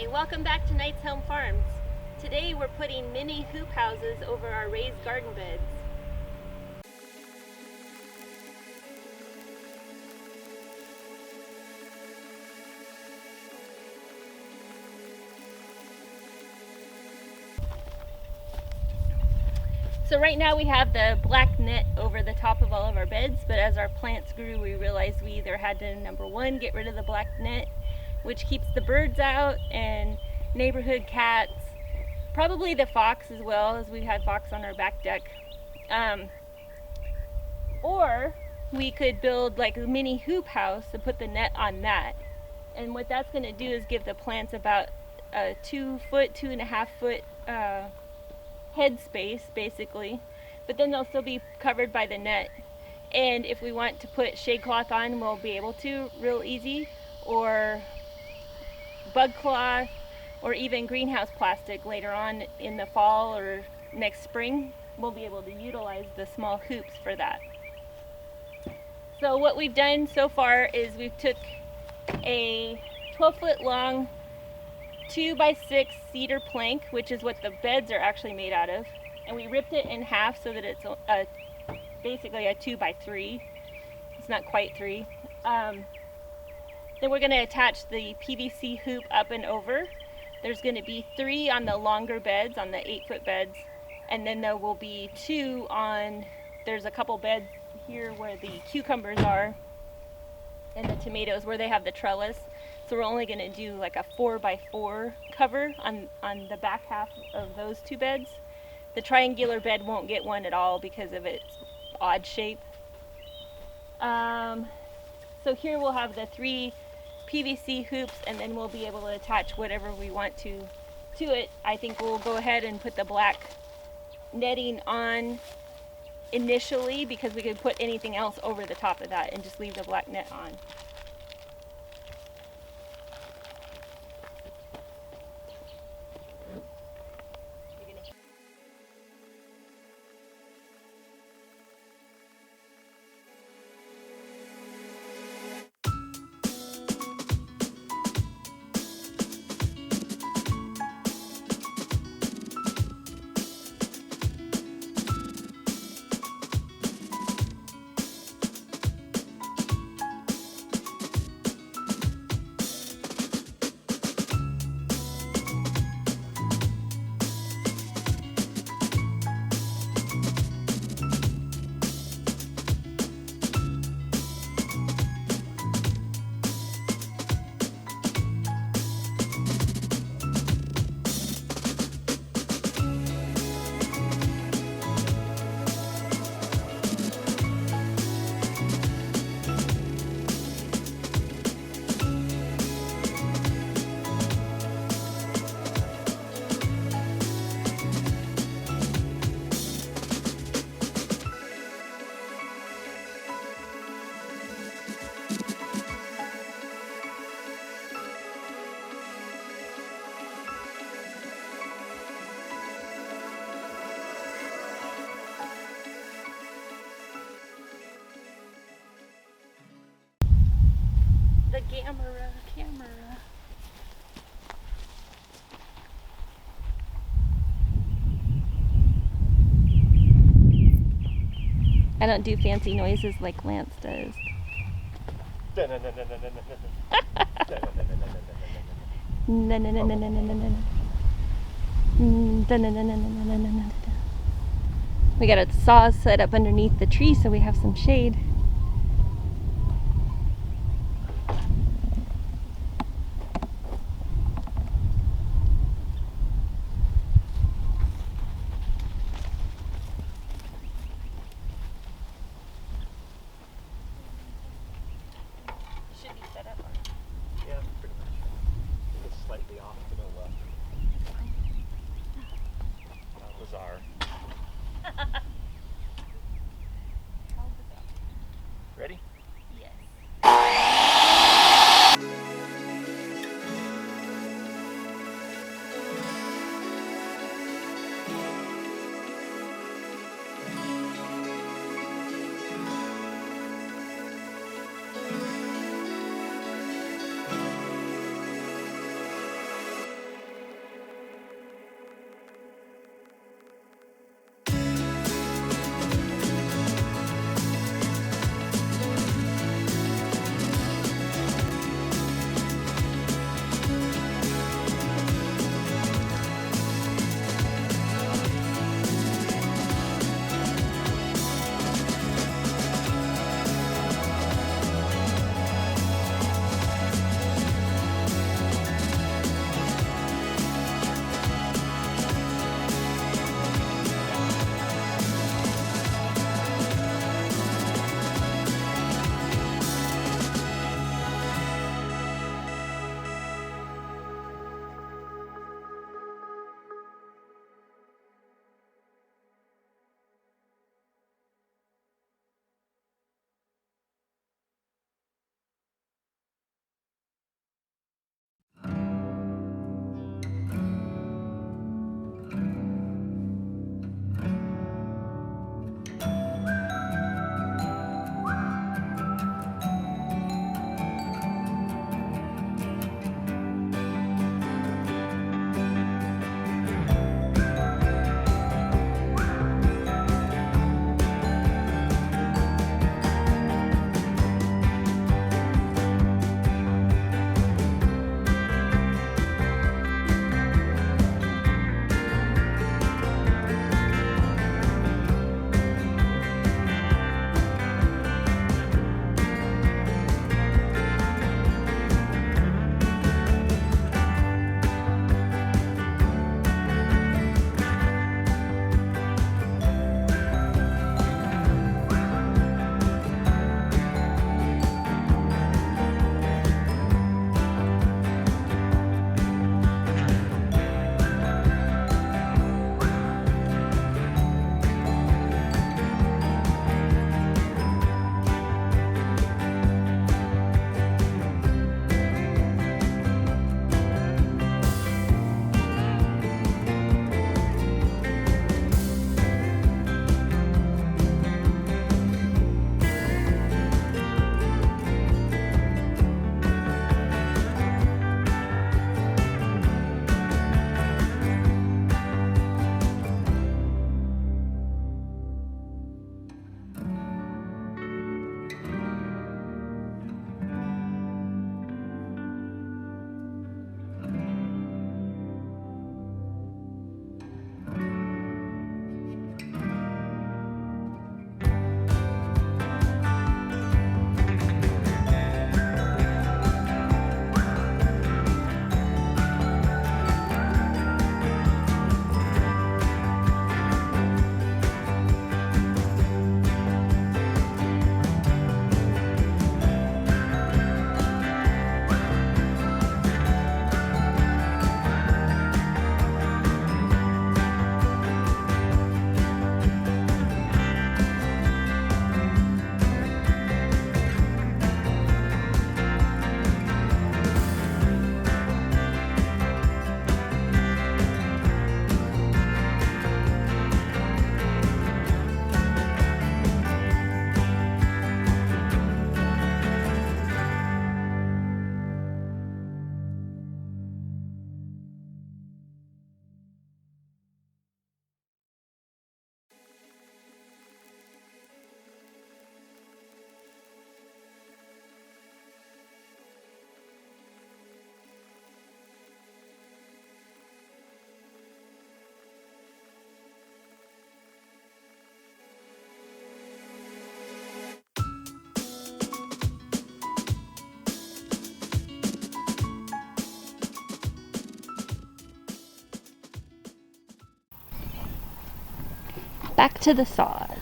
Hi, welcome back to Knight's Home Farms. Today we're putting mini hoop houses over our raised garden beds. So right now we have the black net over the top of all of our beds, but as our plants grew we realized we either had to, number one, get rid of the black net, which keeps the birds out and neighborhood cats, probably the fox as well, as we had fox on our back deck, or we could build like a mini hoop house and put the net on that. And what that's going to do is give the plants about a 2 foot, 2.5 foot head space basically, but then they'll still be covered by the net. And if we want to put shade cloth on, we'll be able to real easy, or bug cloth, or even greenhouse plastic later on in the fall or next spring. We'll be able to utilize the small hoops for that. So what we've done so far is we've took a 12-foot long 2x6 cedar plank, which is what the beds are actually made out of, and we ripped it in half so that it's basically a 2x3. It's not quite 3. Then we're going to attach the PVC hoop up and over. There's going to be 3 on the longer beds, on the 8-foot beds, and then there will be 2 on, there's a couple beds here where the cucumbers are and the tomatoes where they have the trellis. So we're only going to do like a 4x4 cover on the back half of those 2 beds. The triangular bed won't get one at all because of its odd shape. So here we'll have the 3 PVC hoops, and then we'll be able to attach whatever we want to it. I think we'll go ahead and put the black netting on initially because we could put anything else over the top of that and just leave the black net on. The camera. I don't do fancy noises like Lance does. We got a saw set up underneath the tree so we have some shade. Slightly off to the left. Bizarre. Back to the saws.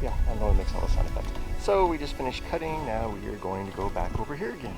Yeah, I know it makes all the sound effects. So we just finished cutting, now we are going to go back over here again.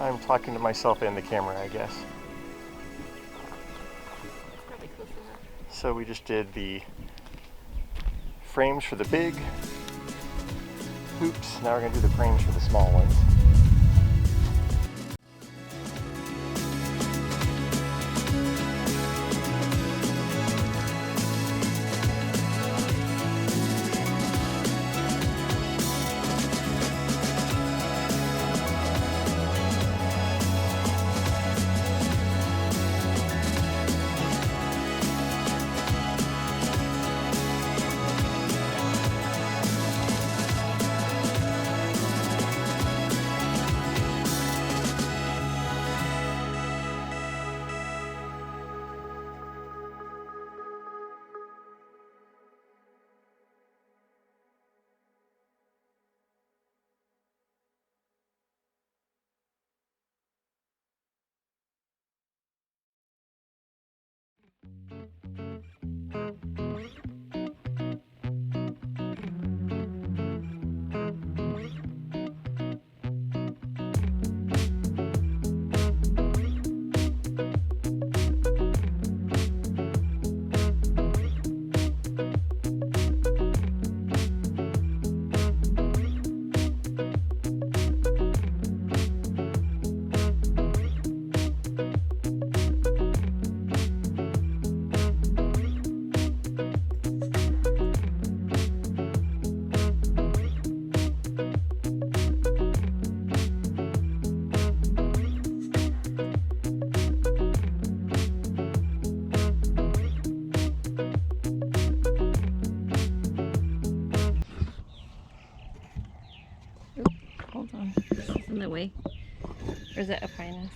I'm talking to myself and the camera, I guess. Probably close enough. So we just did the frames for the big hoops, now we're going to do the frames for the small ones. Hold on. This is in the way. Or is it up high enough?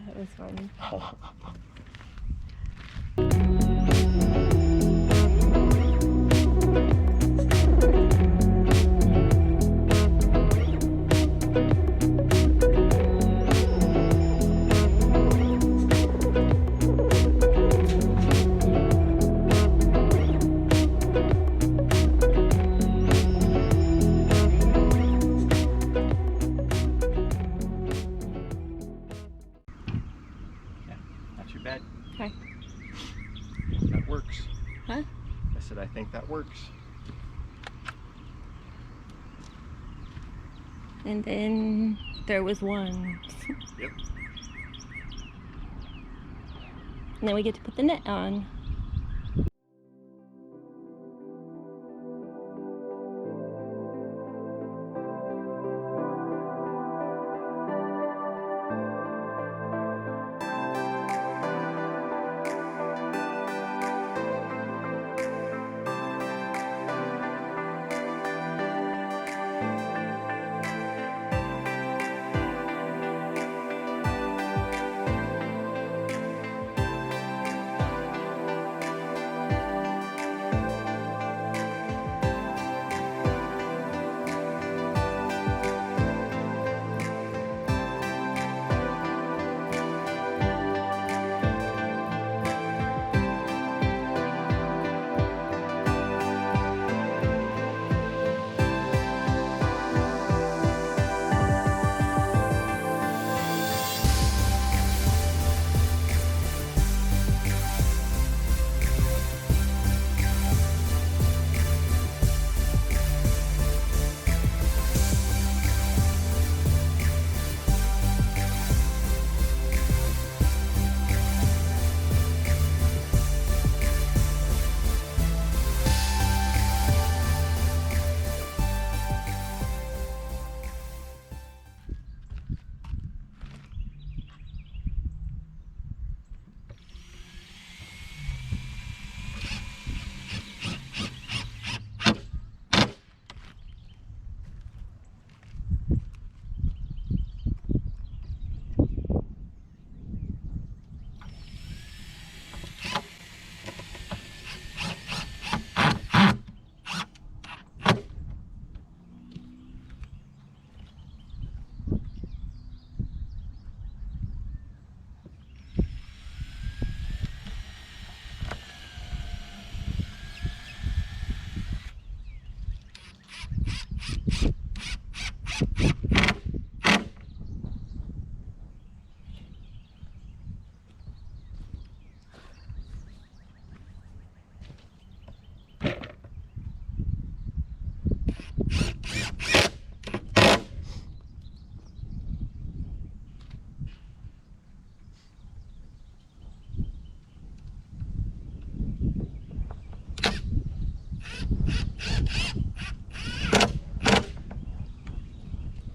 That was fun. think that works. And then there was one. Yep. And then we get to put the net on.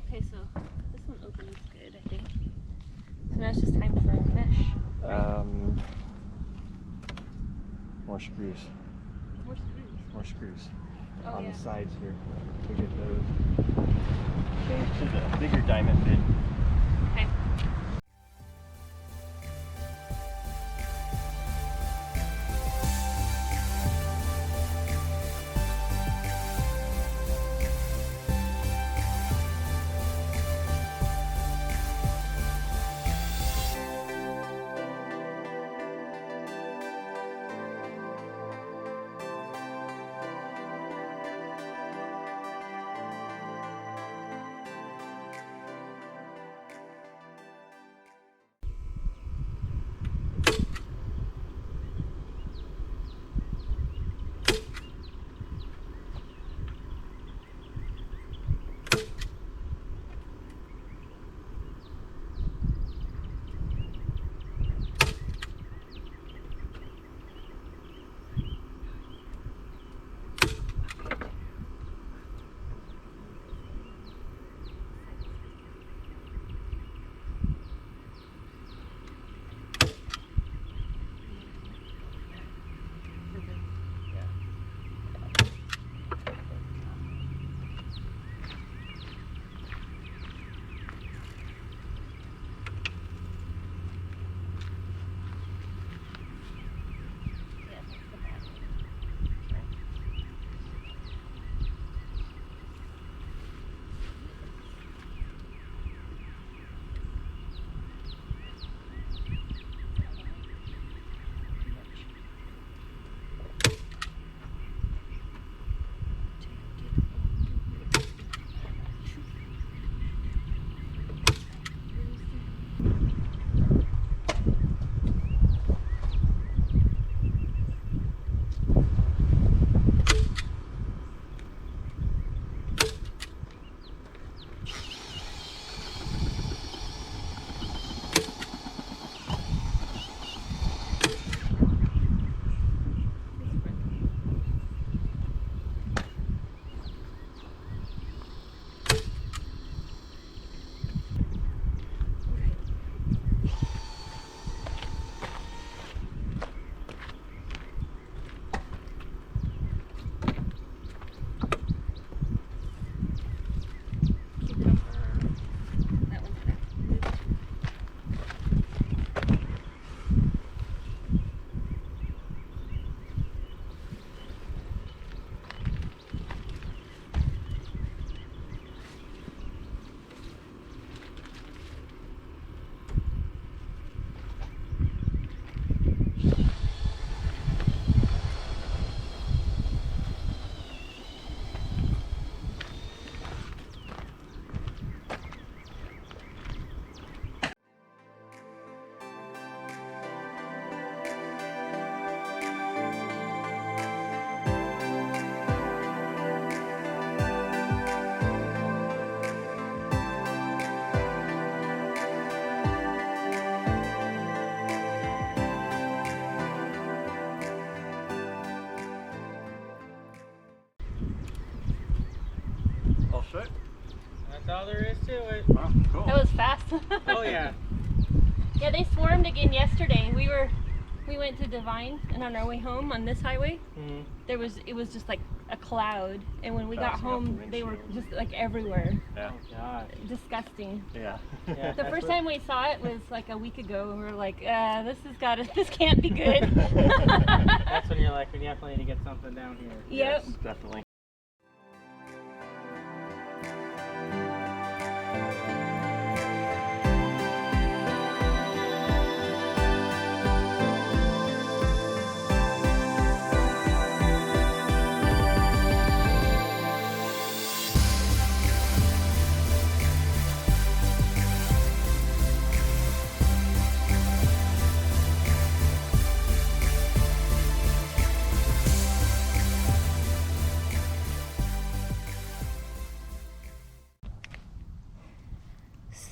Okay, so this one opens good, I think. So now it's just time for a mesh. More screws. More screws. More screws. Oh, On yeah. the sides here. We get those. Change to the bigger diamond bit. Okay. That's all there is to it. Wow, cool. That was fast. Oh yeah. Yeah, they swarmed again yesterday. We went to Divine, and on our way home on this highway, it was just like a cloud. And when we got Bouncing off the home, they were windshield. just like everywhere. Yeah. Oh god. Disgusting. Yeah. Yeah. The first time we saw it was like a week ago, and we were like, this can't be good. That's when you're like, we definitely need to get something down here. Yep. Yes, definitely.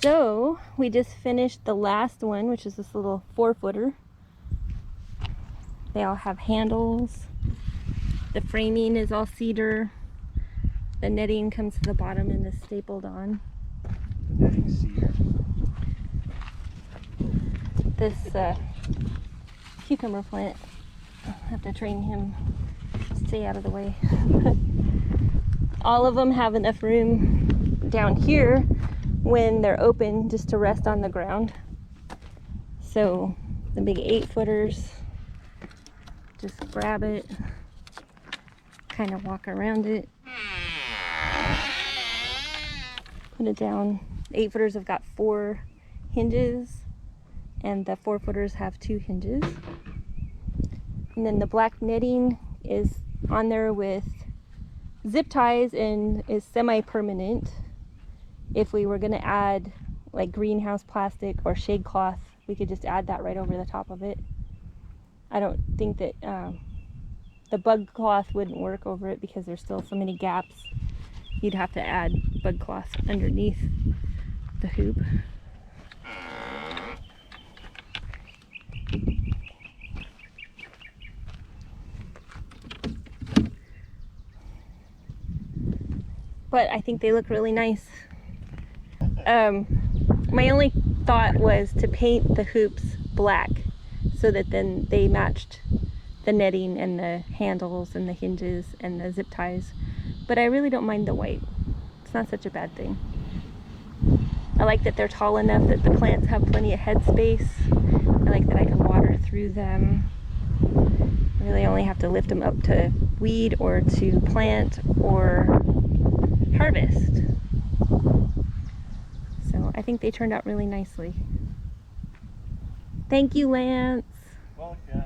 So we just finished the last one, which is this little 4-footer. They all have handles. The framing is all cedar. The netting comes to the bottom and is stapled on. The netting cedar. This cucumber plant, I'll have to train him to stay out of the way. All of them have enough room down here when they're open just to rest on the ground. So the big 8-footers, just grab it, kind of walk around it, put it down. The 8-footers have got 4 hinges, and the 4-footers have 2 hinges. And then the black netting is on there with zip ties and is semi-permanent. If we were going to add like greenhouse plastic or shade cloth, we could just add that right over the top of it. I don't think that the bug cloth wouldn't work over it because there's still so many gaps. You'd have to add bug cloth underneath the hoop. But I think they look really nice. My only thought was to paint the hoops black so that then they matched the netting and the handles and the hinges and the zip ties. But I really don't mind the white. It's not such a bad thing. I like that they're tall enough that the plants have plenty of headspace. I like that I can water through them. I really only have to lift them up to weed or to plant or harvest. So I think they turned out really nicely. Thank you, Lance. Welcome.